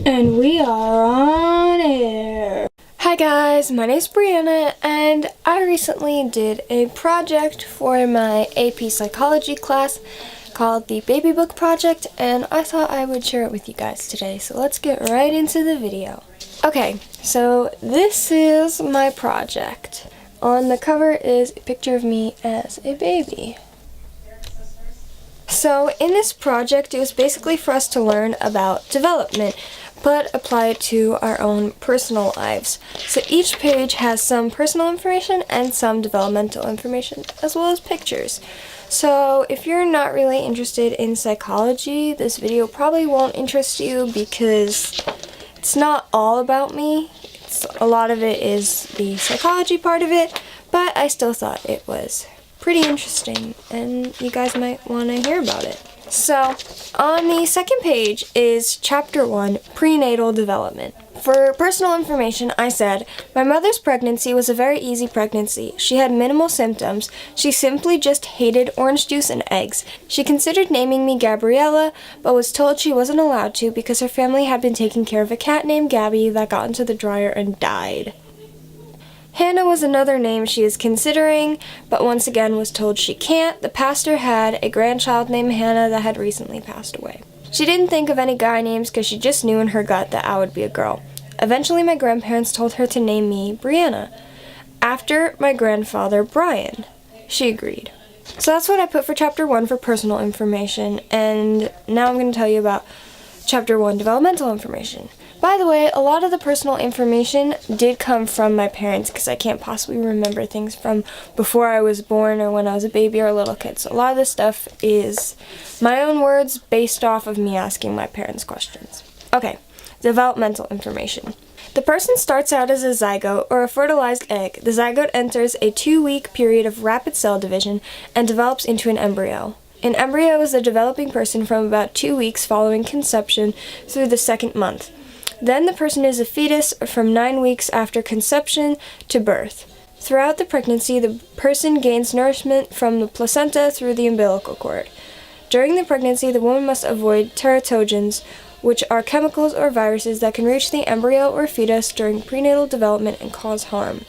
And we are on air. Hi guys, my name is Brianna, and I recently did a project for my AP Psychology class called the Baby Book Project, and I thought I would share it with you guys today. So let's get right into the video. Okay, so this is my project. On the cover is a picture of me as a baby. So in this project, it was basically for us to learn about development, but apply it to our own personal lives. So each page has some personal information and some developmental information, as well as pictures. So if you're not really interested in psychology, this video probably won't interest you because it's not all about me. A lot of it is the psychology part of it, but I still thought it was pretty interesting and you guys might want to hear about it. So on the second page is Chapter 1, Prenatal Development. For personal information, I said, my mother's pregnancy was a very easy pregnancy. She had minimal symptoms. She simply just hated orange juice and eggs. She considered naming me Gabriella, but was told she wasn't allowed to because her family had been taking care of a cat named Gabby that got into the dryer and died. Hannah was another name she is considering, but once again was told she can't. The pastor had a grandchild named Hannah that had recently passed away. She didn't think of any guy names because she just knew in her gut that I would be a girl. Eventually my grandparents told her to name me Brianna, after my grandfather Brian. She agreed. So that's what I put for Chapter 1 for personal information, and now I'm going to tell you about Chapter 1, developmental information. By the way, a lot of the personal information did come from my parents because I can't possibly remember things from before I was born or when I was a baby or a little kid. So a lot of this stuff is my own words based off of me asking my parents questions. Okay, developmental information. The person starts out as a zygote or a fertilized egg. The zygote enters a 2-week period of rapid cell division and develops into an embryo. An embryo is a developing person from about 2 weeks following conception through the 2nd month. Then the person is a fetus from 9 weeks after conception to birth. Throughout the pregnancy, the person gains nourishment from the placenta through the umbilical cord. During the pregnancy, the woman must avoid teratogens, which are chemicals or viruses that can reach the embryo or fetus during prenatal development and cause harm.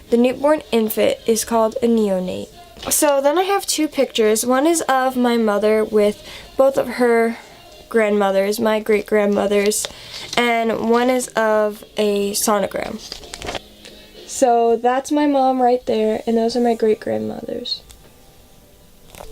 The newborn infant is called a neonate. So then I have 2 pictures. One is of my mother with both of her grandmothers, my great-grandmothers, and one is of a sonogram. So that's my mom right there, and those are my great-grandmothers.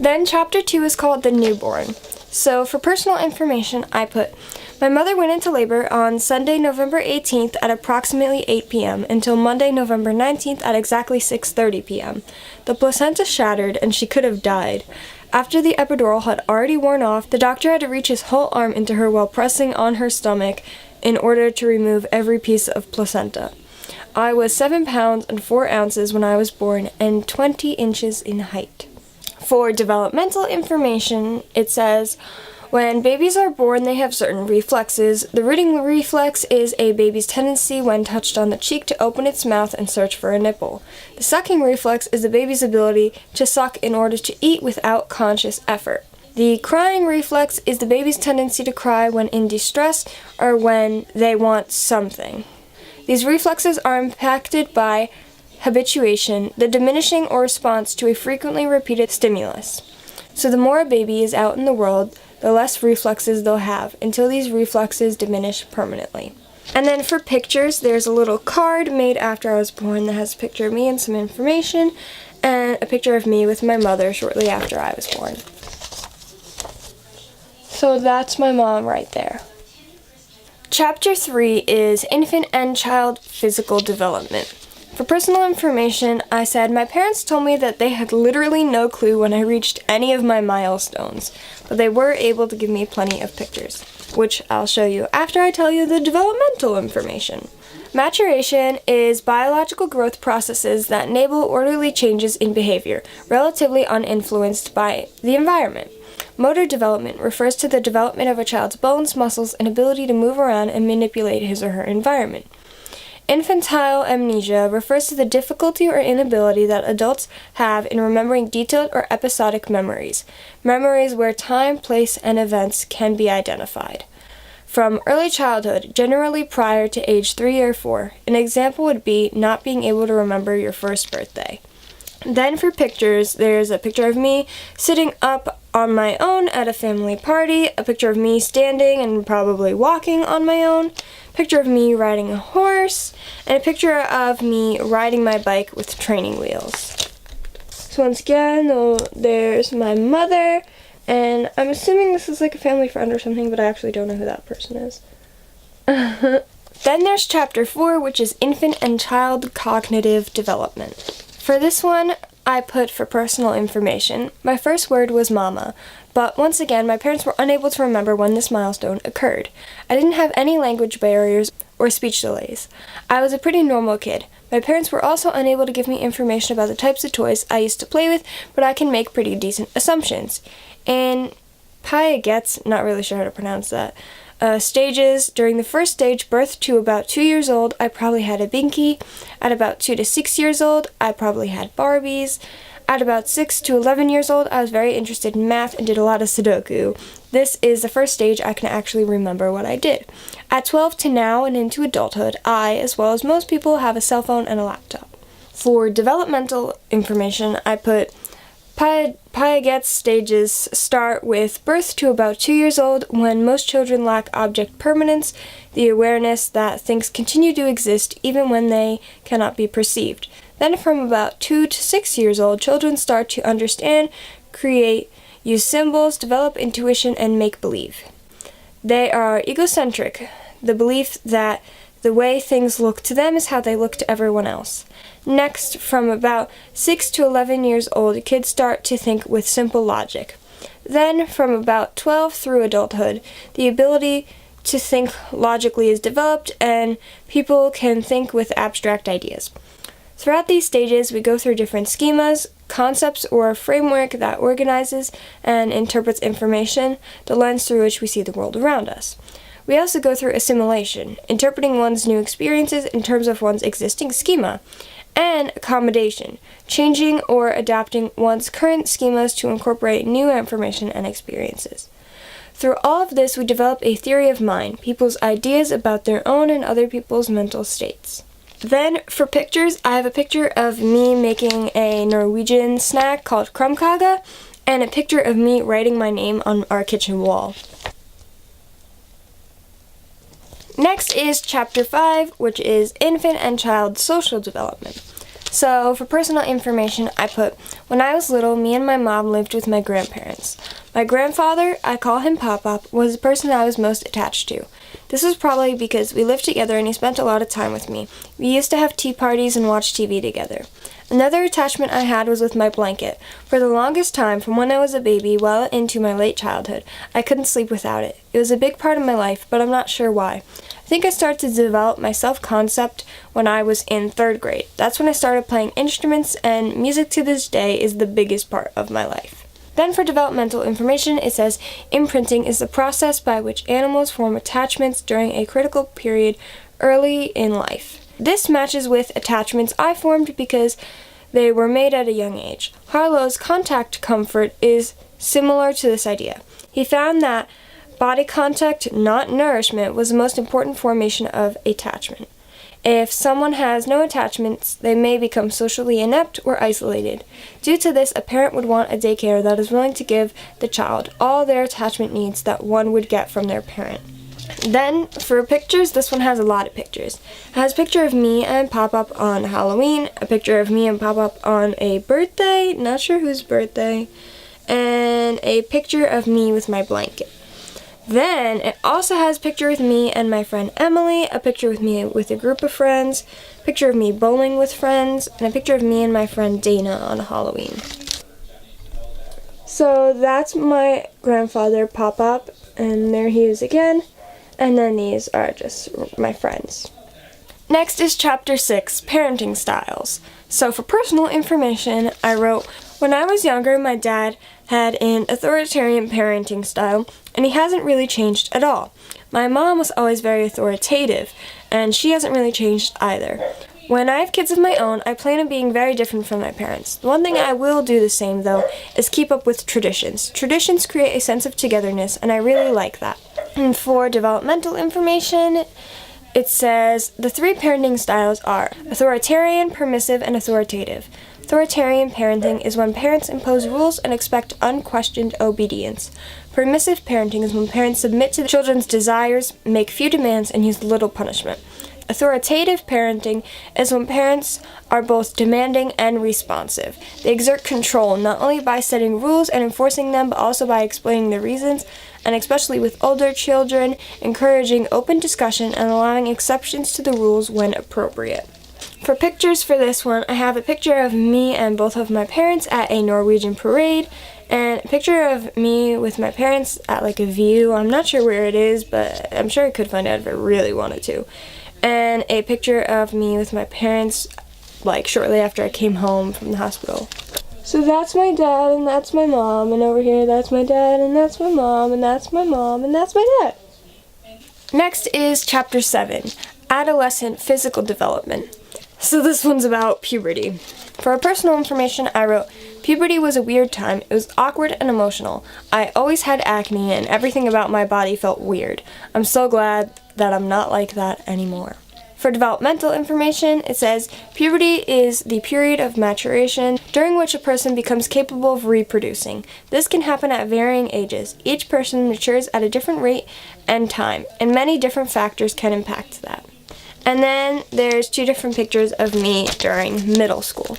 Then Chapter 2 is called The Newborn. So for personal information, I put, my mother went into labor on Sunday, November 18th at approximately 8 p.m. until Monday, November 19th at exactly 6:30 p.m. The placenta shattered and she could have died. After the epidural had already worn off, the doctor had to reach his whole arm into her while pressing on her stomach in order to remove every piece of placenta. I was 7 pounds and 4 ounces when I was born and 20 inches in height. For developmental information, it says, when babies are born, they have certain reflexes. The rooting reflex is a baby's tendency when touched on the cheek to open its mouth and search for a nipple. The sucking reflex is the baby's ability to suck in order to eat without conscious effort. The crying reflex is the baby's tendency to cry when in distress or when they want something. These reflexes are impacted by habituation, the diminishing or response to a frequently repeated stimulus. So the more a baby is out in the world, the less reflexes they'll have until these reflexes diminish permanently. And then for pictures, there's a little card made after I was born that has a picture of me and some information, and a picture of me with my mother shortly after I was born. So that's my mom right there. Chapter 3 is Infant and Child Physical Development. For personal information, I said, my parents told me that they had literally no clue when I reached any of my milestones, but they were able to give me plenty of pictures, which I'll show you after I tell you the developmental information. Maturation is biological growth processes that enable orderly changes in behavior, relatively uninfluenced by the environment. Motor development refers to the development of a child's bones, muscles, and ability to move around and manipulate his or her environment. Infantile amnesia refers to the difficulty or inability that adults have in remembering detailed or episodic memories, memories where time, place, and events can be identified. from early childhood, generally prior to age 3 or 4. An example would be not being able to remember your first birthday. Then for pictures, there's a picture of me sitting up on my own at a family party, a picture of me standing and probably walking on my own, picture of me riding a horse, and a picture of me riding my bike with training wheels. So once again, there's my mother, and I'm assuming this is like a family friend or something, but I actually don't know who that person is. Then there's chapter 4, which is infant and child cognitive development. For this one, I put for personal information. My first word was mama, but once again, my parents were unable to remember when this milestone occurred. I didn't have any language barriers or speech delays. I was a pretty normal kid. My parents were also unable to give me information about the types of toys I used to play with, but I can make pretty decent assumptions. In Piaget's, not really sure how to pronounce that, stages, during the first stage, birth to about 2 years old, I probably had a binky. At about 2 to 6 years old, I probably had Barbies. At about 6 to 11 years old, I was very interested in math and did a lot of Sudoku. This is the first stage I can actually remember what I did. At 12 to now and into adulthood, I, as well as most people, have a cell phone and a laptop. For developmental information, I put Piaget's stages start with birth to about 2 years old, when most children lack object permanence, the awareness that things continue to exist even when they cannot be perceived. Then from about 2 to 6 years old, children start to understand, create, use symbols, develop intuition, and make believe. They are egocentric, the belief that the way things look to them is how they look to everyone else. Next, from about 6 to 11 years old, kids start to think with simple logic. Then, from about 12 through adulthood, the ability to think logically is developed, and people can think with abstract ideas. Throughout these stages, we go through different schemas, concepts, or a framework that organizes and interprets information, the lens through which we see the world around us. We also go through assimilation, interpreting one's new experiences in terms of one's existing schema, and accommodation, changing or adapting one's current schemas to incorporate new information and experiences. Through all of this, we develop a theory of mind, people's ideas about their own and other people's mental states. Then, for pictures, I have a picture of me making a Norwegian snack called krumkake, and a picture of me writing my name on our kitchen wall. Next is chapter 5, which is infant and child social development. So, for personal information, I put, when I was little, me and my mom lived with my grandparents. My grandfather, I call him Pop-Pop, was the person I was most attached to. This was probably because we lived together and he spent a lot of time with me. We used to have tea parties and watch TV together. Another attachment I had was with my blanket. For the longest time, from when I was a baby well into my late childhood, I couldn't sleep without it. It was a big part of my life, but I'm not sure why. I think I started to develop my self-concept when I was in 3rd grade. That's when I started playing instruments, and music to this day is the biggest part of my life. Then for developmental information, it says, imprinting is the process by which animals form attachments during a critical period early in life. This matches with attachments I formed because they were made at a young age. Harlow's contact comfort is similar to this idea. He found that body contact, not nourishment, was the most important formation of attachment. If someone has no attachments, they may become socially inept or isolated. Due to this, a parent would want a daycare that is willing to give the child all their attachment needs that one would get from their parent. Then, for pictures, this one has a lot of pictures. It has a picture of me and Pop-Up on Halloween, a picture of me and Pop-Up on a birthday, not sure whose birthday, and a picture of me with my blanket. Then, it also has a picture with me and my friend Emily, a picture with me with a group of friends, a picture of me bowling with friends, and a picture of me and my friend Dana on Halloween. So that's my grandfather, Pop-Up, and there he is again, and then these are just my friends. Next is chapter 6, parenting styles. So for personal information, I wrote, when I was younger, my dad had an authoritarian parenting style, and he hasn't really changed at all. My mom was always very authoritative, and she hasn't really changed either. When I have kids of my own, I plan on being very different from my parents. The one thing I will do the same, though, is keep up with traditions. Traditions create a sense of togetherness, and I really like that. And for developmental information, it says the 3 parenting styles are authoritarian, permissive, and authoritative. Authoritarian parenting is when parents impose rules and expect unquestioned obedience. Permissive parenting is when parents submit to the children's desires, make few demands, and use little punishment. Authoritative parenting is when parents are both demanding and responsive. They exert control not only by setting rules and enforcing them, but also by explaining the reasons, and especially with older children, encouraging open discussion and allowing exceptions to the rules when appropriate. For pictures for this one, I have a picture of me and both of my parents at a Norwegian parade, and a picture of me with my parents at like a view. I'm not sure where it is, but I'm sure I could find out if I really wanted to. And a picture of me with my parents like shortly after I came home from the hospital. So that's my dad and that's my mom, and over here that's my dad and that's my mom and that's my mom and that's my dad. Next is chapter 7, Adolescent Physical Development. So this one's about puberty. For our personal information, I wrote, puberty was a weird time. It was awkward and emotional. I always had acne and everything about my body felt weird. I'm so glad that I'm not like that anymore. For developmental information, it says, puberty is the period of maturation during which a person becomes capable of reproducing. This can happen at varying ages. Each person matures at a different rate and time, and many different factors can impact that. And then there's 2 different pictures of me during middle school.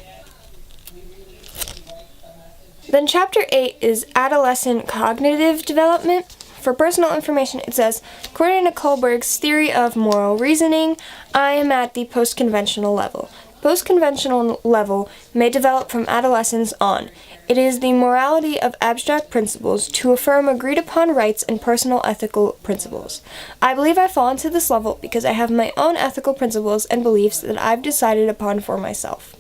Then chapter 8 is Adolescent Cognitive Development. For personal information, it says, according to Kohlberg's theory of moral reasoning, I am at the post-conventional level. Post-conventional level may develop from adolescence on. It is the morality of abstract principles to affirm agreed-upon rights and personal ethical principles. I believe I fall into this level because I have my own ethical principles and beliefs that I've decided upon for myself.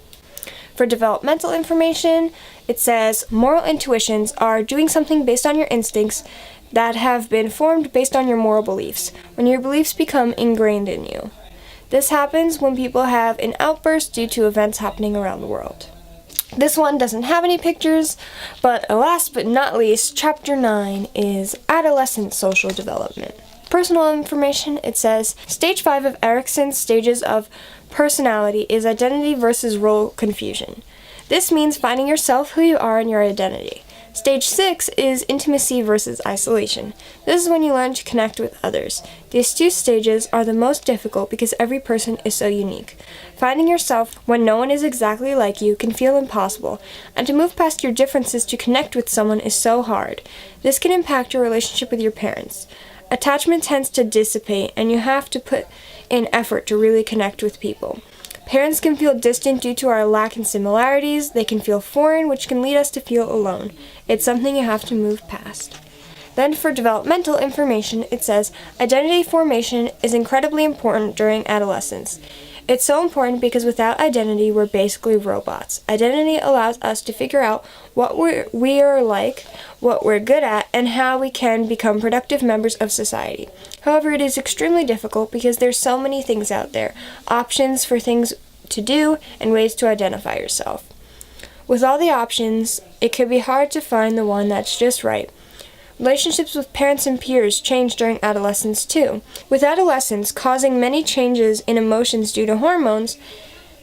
For developmental information, it says, moral intuitions are doing something based on your instincts that have been formed based on your moral beliefs, when your beliefs become ingrained in you. This happens when people have an outburst due to events happening around the world. This one doesn't have any pictures, but last but not least, chapter 9 is Adolescent Social Development. Personal information, it says, stage 5 of Erikson's stages of personality is identity versus role confusion. This means finding yourself, who you are, and your identity. Stage 6 is intimacy versus isolation. This is when you learn to connect with others. These 2 stages are the most difficult because every person is so unique. Finding yourself when no one is exactly like you can feel impossible, and to move past your differences to connect with someone is so hard. This can impact your relationship with your parents. Attachment tends to dissipate, and you have to put in effort to really connect with people. Parents can feel distant due to our lack in similarities. They can feel foreign, which can lead us to feel alone. It's something you have to move past. Then for developmental information, it says, identity formation is incredibly important during adolescence. It's so important because without identity, we're basically robots. Identity allows us to figure out what we are like, what we're good at, and how we can become productive members of society. However, it is extremely difficult because there's so many things out there, options for things to do, and ways to identify yourself. With all the options, it can be hard to find the one that's just right. Relationships with parents and peers change during adolescence too. With adolescence causing many changes in emotions due to hormones,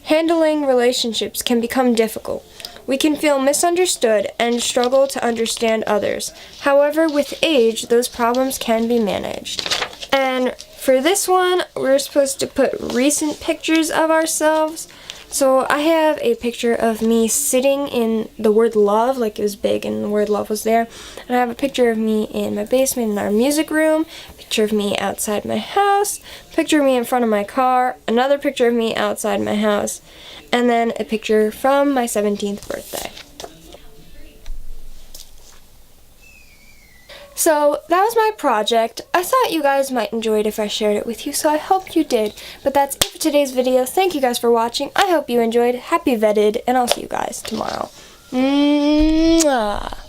handling relationships can become difficult. We can feel misunderstood and struggle to understand others. However, with age, those problems can be managed. And for this one, we're supposed to put recent pictures of ourselves. So I have a picture of me sitting in the word love, like it was big and the word love was there. And I have a picture of me in my basement in our music room, picture of me outside my house, picture of me in front of my car, another picture of me outside my house, and then a picture from my 17th birthday. So that was my project. I thought you guys might enjoy it if I shared it with you, so I hope you did. But that's it for today's video. Thank you guys for watching. I hope you enjoyed. Happy VEDID, and I'll see you guys tomorrow. Mwah.